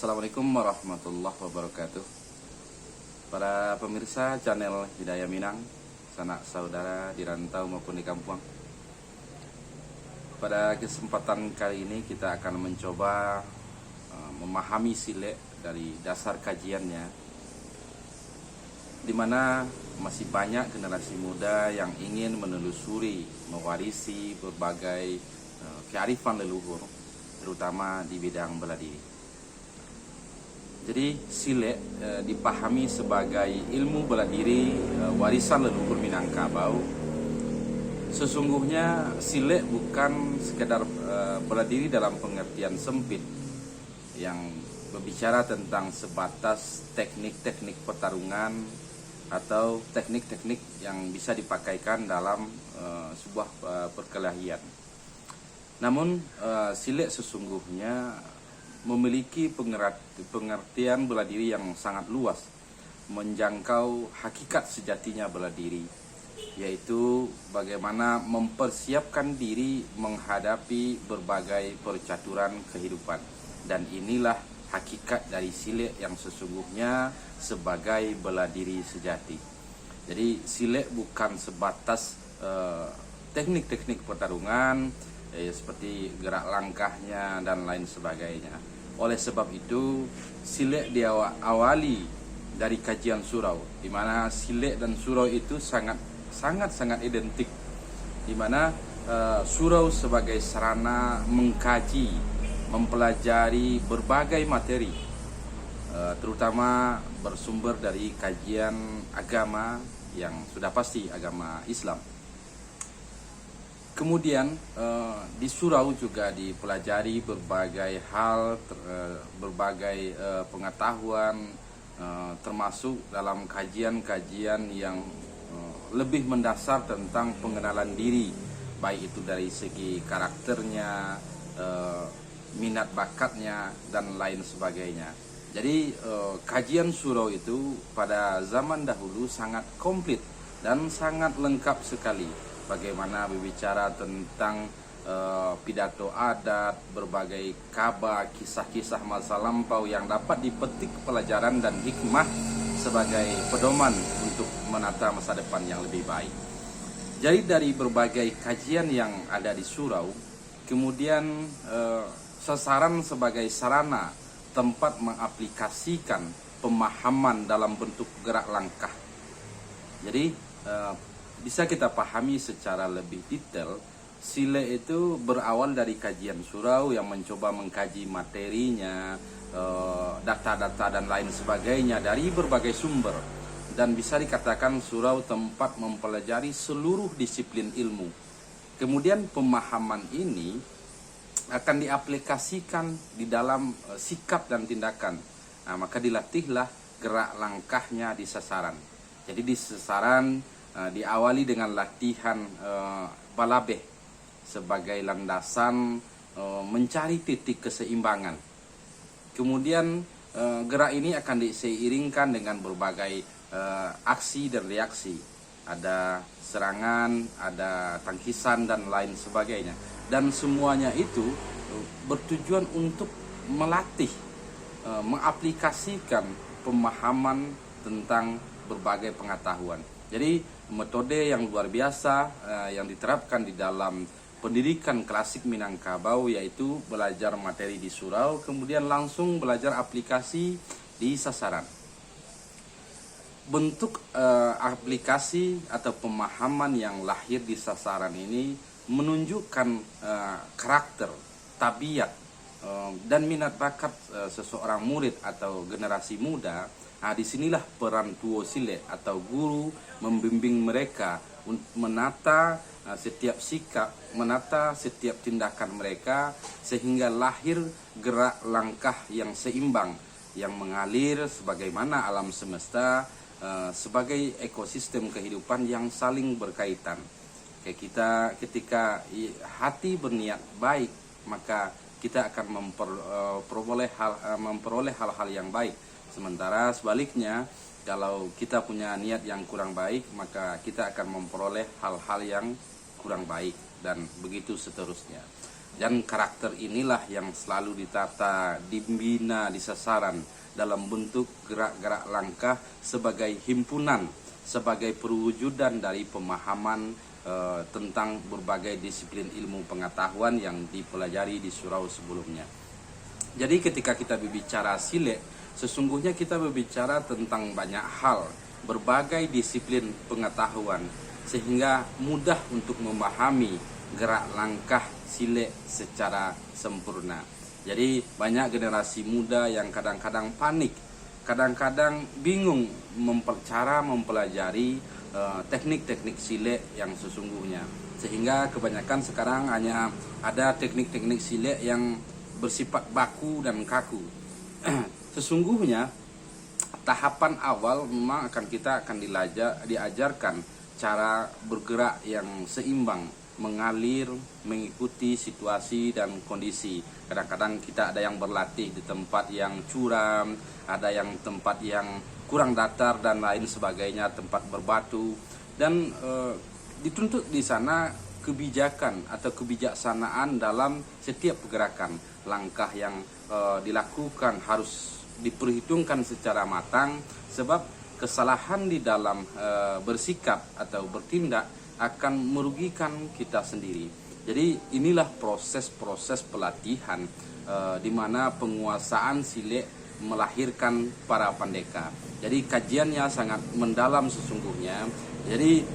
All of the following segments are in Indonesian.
Assalamualaikum warahmatullahi wabarakatuh. Para pemirsa channel Hidayah Minang, sanak saudara di rantau maupun di kampung. Pada kesempatan kali ini kita akan mencoba memahami silek dari dasar kajiannya, di mana masih banyak generasi muda yang ingin menelusuri, mewarisi berbagai kearifan leluhur, terutama di bidang bela diri. Jadi silek dipahami sebagai ilmu bela diri warisan leluhur Minangkabau. Sesungguhnya silek bukan sekedar bela diri dalam pengertian sempit yang berbicara tentang sebatas teknik-teknik pertarungan atau teknik-teknik yang bisa dipakaikan dalam sebuah perkelahian. Namun silek sesungguhnya memiliki pengertian bela diri yang sangat luas, menjangkau hakikat sejatinya bela diri, yaitu bagaimana mempersiapkan diri menghadapi berbagai percaturan kehidupan. Dan inilah hakikat dari silek yang sesungguhnya sebagai bela diri sejati. Jadi silek bukan sebatas teknik-teknik pertarungan seperti gerak langkahnya dan lain sebagainya. Oleh sebab itu, silek diawali dari kajian surau, di mana silek dan surau itu sangat identik, di mana surau sebagai sarana mengkaji, mempelajari berbagai materi, terutama bersumber dari kajian agama yang sudah pasti agama Islam. Kemudian di surau juga dipelajari berbagai hal, berbagai pengetahuan, termasuk dalam kajian-kajian yang lebih mendasar tentang pengenalan diri, baik itu dari segi karakternya, minat bakatnya, dan lain sebagainya. Jadi kajian surau itu pada zaman dahulu sangat komplit dan sangat lengkap sekali. Bagaimana berbicara tentang pidato adat, berbagai kabar, kisah-kisah masa lampau yang dapat dipetik pelajaran dan hikmah sebagai pedoman untuk menata masa depan yang lebih baik. Jadi dari berbagai kajian yang ada di surau, kemudian sasaran sebagai sarana tempat mengaplikasikan pemahaman dalam bentuk gerak langkah. Jadi bisa kita pahami secara lebih detail, silek itu berawal dari kajian surau yang mencoba mengkaji materinya, data-data dan lain sebagainya dari berbagai sumber. Dan bisa dikatakan surau tempat mempelajari seluruh disiplin ilmu. Kemudian pemahaman ini akan diaplikasikan di dalam sikap dan tindakan. Nah, maka dilatihlah gerak langkahnya di sasaran. Jadi di sasaran diawali dengan latihan balabeh sebagai landasan mencari titik keseimbangan. Kemudian gerak ini akan diseiringkan dengan berbagai aksi dan reaksi. Ada serangan, ada tangkisan dan lain sebagainya. Dan semuanya itu bertujuan untuk melatih, mengaplikasikan pemahaman tentang berbagai pengetahuan. Jadi metode yang luar biasa yang diterapkan di dalam pendidikan klasik Minangkabau, yaitu belajar materi di surau, kemudian langsung belajar aplikasi di sasaran. Bentuk aplikasi atau pemahaman yang lahir di sasaran ini menunjukkan karakter, tabiat, dan minat bakat seseorang murid atau generasi muda. Nah, disinilah peran tuo silek atau guru membimbing mereka untuk menata setiap sikap, menata setiap tindakan mereka, sehingga lahir gerak langkah yang seimbang, yang mengalir sebagaimana alam semesta, sebagai ekosistem kehidupan yang saling berkaitan. Kayak ketika hati berniat baik, maka kita akan memperoleh hal-hal yang baik. Sementara sebaliknya, kalau kita punya niat yang kurang baik, maka kita akan memperoleh hal-hal yang kurang baik, dan begitu seterusnya. Dan karakter inilah yang selalu ditata, dibina di sasaran dalam bentuk gerak-gerak langkah sebagai himpunan, sebagai perwujudan dari pemahaman tentang berbagai disiplin ilmu pengetahuan yang dipelajari di surau sebelumnya. Jadi ketika kita berbicara sile, sesungguhnya kita berbicara tentang banyak hal, berbagai disiplin pengetahuan, sehingga mudah untuk memahami gerak langkah sile secara sempurna. Jadi banyak generasi muda yang kadang-kadang panik, kadang-kadang bingung cara mempelajari teknik-teknik sile yang sesungguhnya. Sehingga kebanyakan sekarang hanya ada teknik-teknik sile yang bersifat baku dan kaku. Sesungguhnya tahapan awal memang kita akan diajarkan cara bergerak yang seimbang, mengalir, mengikuti situasi dan kondisi. Kadang-kadang kita ada yang berlatih di tempat yang curam, ada yang tempat yang kurang datar dan lain sebagainya, tempat berbatu, dan dituntut di sana kebijakan atau kebijaksanaan dalam setiap pergerakan. Langkah yang dilakukan harus diperhitungkan secara matang, sebab kesalahan di dalam bersikap atau bertindak akan merugikan kita sendiri. Jadi inilah proses-proses pelatihan di mana penguasaan sile melahirkan para pendekar. Jadi kajiannya sangat mendalam sesungguhnya. Jadi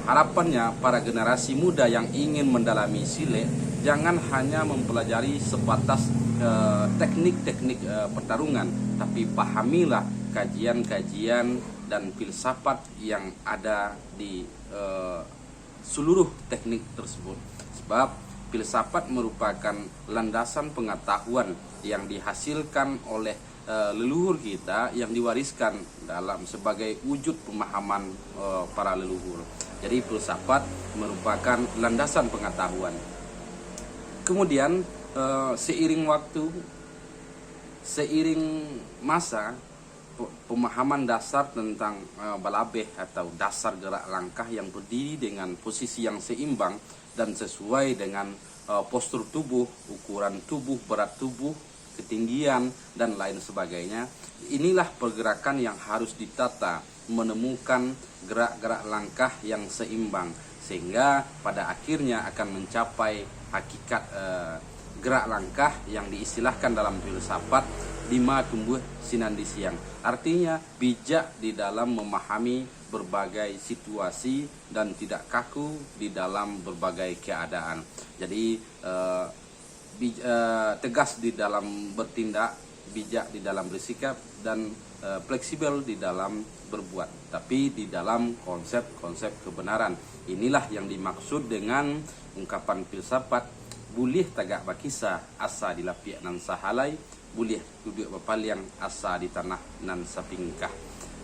harapannya para generasi muda yang ingin mendalami sile jangan hanya mempelajari sebatas teknik-teknik pertarungan, tapi pahamilah kajian-kajian dan filsafat yang ada di seluruh teknik tersebut. Sebab filsafat merupakan landasan pengetahuan yang dihasilkan oleh leluhur kita, yang diwariskan dalam sebagai wujud pemahaman para leluhur. Jadi filsafat merupakan landasan pengetahuan. Kemudian seiring waktu, seiring masa, pemahaman dasar tentang balabeh atau dasar gerak langkah yang berdiri dengan posisi yang seimbang dan sesuai dengan postur tubuh, ukuran tubuh, berat tubuh, ketinggian, dan lain sebagainya. Inilah pergerakan yang harus ditata, menemukan gerak-gerak langkah yang seimbang, sehingga pada akhirnya akan mencapai hakikat gerak langkah yang diistilahkan dalam filsafat lima tumbuh sinandi siang. Artinya bijak di dalam memahami berbagai situasi dan tidak kaku di dalam berbagai keadaan. Jadi tegas di dalam bertindak, bijak di dalam bersikap, dan fleksibel di dalam berbuat, tapi di dalam konsep-konsep kebenaran. Inilah yang dimaksud dengan ungkapan filsafat, bulih tagak bakisah asa di lapiak nan sahalai, bulih duduk bapaliang asa di tanah nan sapingkah.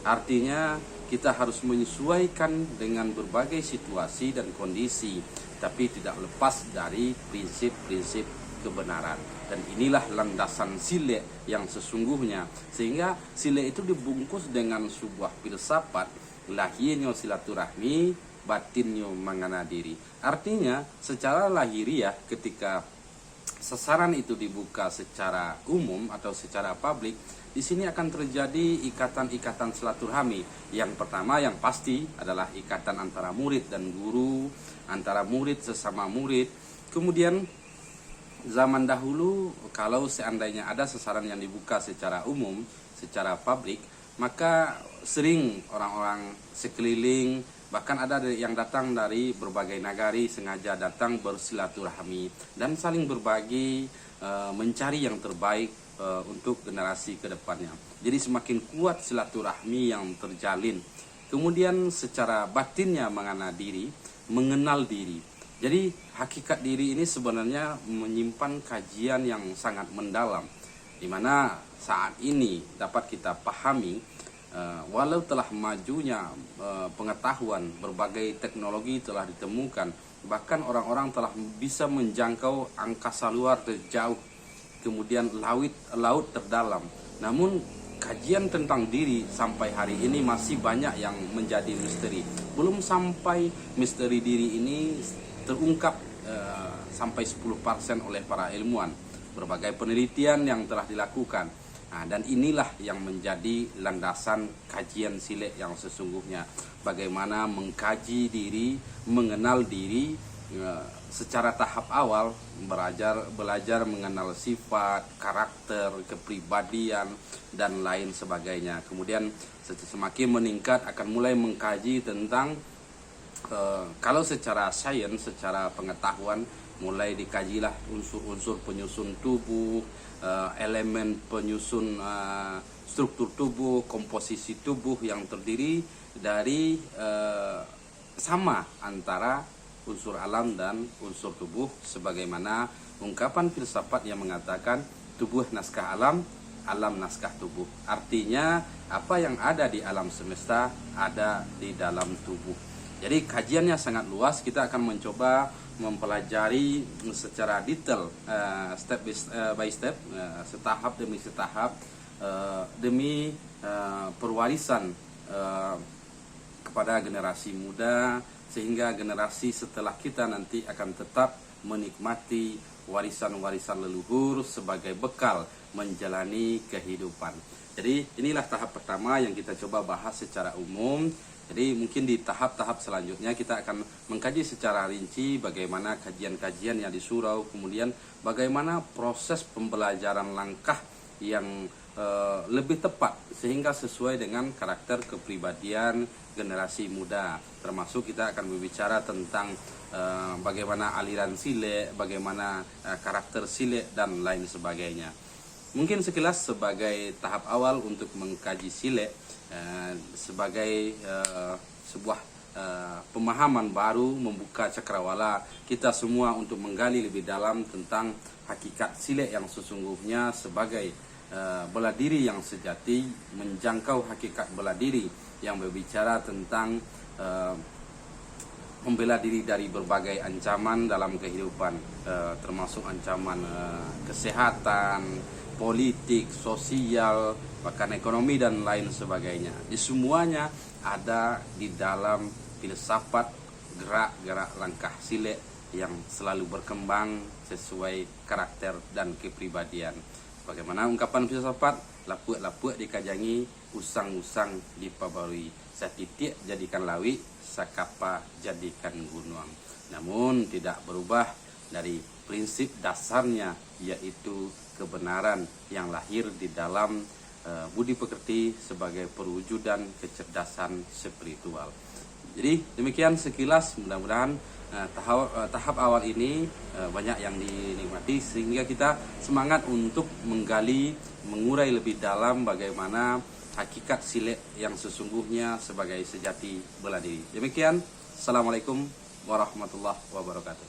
Artinya kita harus menyesuaikan dengan berbagai situasi dan kondisi, tapi tidak lepas dari prinsip-prinsip kebenaran. Dan inilah landasan sile yang sesungguhnya, sehingga sile itu dibungkus dengan sebuah filsafat, lahirnya silaturahmi, batinnya mengena diri. Artinya secara lahiriah ketika sasaran itu dibuka secara umum atau secara publik, di sini akan terjadi ikatan-ikatan silaturahmi. Yang pertama yang pasti adalah ikatan antara murid dan guru, antara murid sesama murid. Kemudian zaman dahulu kalau seandainya ada sasaran yang dibuka secara umum, secara publik, maka sering orang-orang sekeliling, bahkan ada yang datang dari berbagai nagari sengaja datang bersilaturahmi dan saling berbagi, mencari yang terbaik untuk generasi kedepannya. Jadi semakin kuat silaturahmi yang terjalin. Kemudian secara batinnya mengenal diri. Jadi hakikat diri ini sebenarnya menyimpan kajian yang sangat mendalam, di mana saat ini dapat kita pahami, walau telah majunya pengetahuan, berbagai teknologi telah ditemukan, bahkan orang-orang telah bisa menjangkau angkasa luar terjauh, kemudian laut terdalam. Namun kajian tentang diri sampai hari ini masih banyak yang menjadi misteri. Belum sampai misteri diri ini terungkap sampai 10% oleh para ilmuwan. Berbagai penelitian yang telah dilakukan. Nah, dan inilah yang menjadi landasan kajian Silek yang sesungguhnya. Bagaimana mengkaji diri, mengenal diri secara tahap awal, belajar mengenal sifat, karakter, kepribadian, dan lain sebagainya. Kemudian semakin meningkat akan mulai mengkaji tentang kalau secara sains, secara pengetahuan, mulai dikajilah unsur-unsur penyusun tubuh, elemen penyusun struktur tubuh, komposisi tubuh yang terdiri dari sama antara unsur alam dan unsur tubuh, sebagaimana ungkapan filsafat yang mengatakan tubuh naskah alam, alam naskah tubuh. Artinya apa yang ada di alam semesta ada di dalam tubuh. Jadi kajiannya sangat luas. Kita akan mencoba mempelajari secara detail, step by step, setahap demi setahap, demi perwarisan kepada generasi muda, sehingga generasi setelah kita nanti akan tetap menikmati warisan-warisan leluhur sebagai bekal menjalani kehidupan. Jadi inilah tahap pertama yang kita coba bahas secara umum. Jadi mungkin di tahap-tahap selanjutnya kita akan mengkaji secara rinci bagaimana kajian-kajian yang di surau, kemudian bagaimana proses pembelajaran langkah yang lebih tepat sehingga sesuai dengan karakter kepribadian generasi muda. Termasuk kita akan berbicara tentang bagaimana aliran Silek, bagaimana karakter Silek, dan lain sebagainya. Mungkin sekilas sebagai tahap awal untuk mengkaji Silek, sebagai sebuah pemahaman baru, membuka cakrawala kita semua untuk menggali lebih dalam tentang hakikat Silek yang sesungguhnya sebagai bela diri yang sejati, menjangkau hakikat bela diri yang berbicara tentang membela diri dari berbagai ancaman dalam kehidupan, termasuk ancaman kesehatan, politik, sosial, bahkan ekonomi, dan lain sebagainya. Di semuanya ada di dalam filsafat gerak-gerak langkah Silek yang selalu berkembang sesuai karakter dan kepribadian. Bagaimana ungkapan filsafat, lapuk-lapuk dikajangi, usang-usang dipabarui, satitik jadikan lawi, sakapa jadikan gunung. Namun tidak berubah dari prinsip dasarnya, yaitu kebenaran yang lahir di dalam budi pekerti sebagai perwujudan kecerdasan spiritual. Jadi demikian sekilas, mudah-mudahan tahap awal ini banyak yang dinikmati sehingga kita semangat untuk menggali, mengurai lebih dalam bagaimana hakikat Silek yang sesungguhnya sebagai sejati bela diri. Demikian, Assalamualaikum warahmatullahi wabarakatuh.